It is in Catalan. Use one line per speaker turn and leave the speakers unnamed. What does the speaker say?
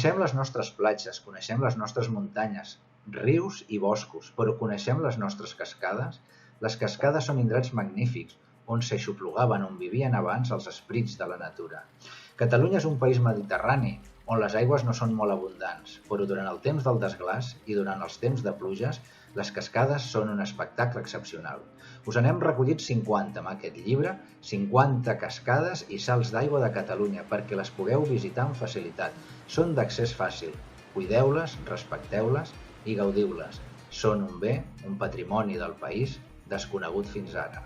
Coneixem les nostres platges, coneixem les nostres muntanyes, rius i boscos, però coneixem les nostres cascades? Les cascades són indrets magnífics, on s'aixoplugaven, on vivien abans els esprits de la natura. Catalunya és un país mediterrani, on les aigües no són molt abundants, però durant el temps del desglàs i durant els temps de pluges, les cascades són un espectacle excepcional. Us n'hem recollit 50 amb aquest llibre, 50 cascades i salts d'aigua de Catalunya, perquè les pugueu visitar amb facilitat. Són d'accés fàcil. Cuideu-les, respecteu-les i gaudiu-les. Són un bé, un patrimoni del país, desconegut fins ara.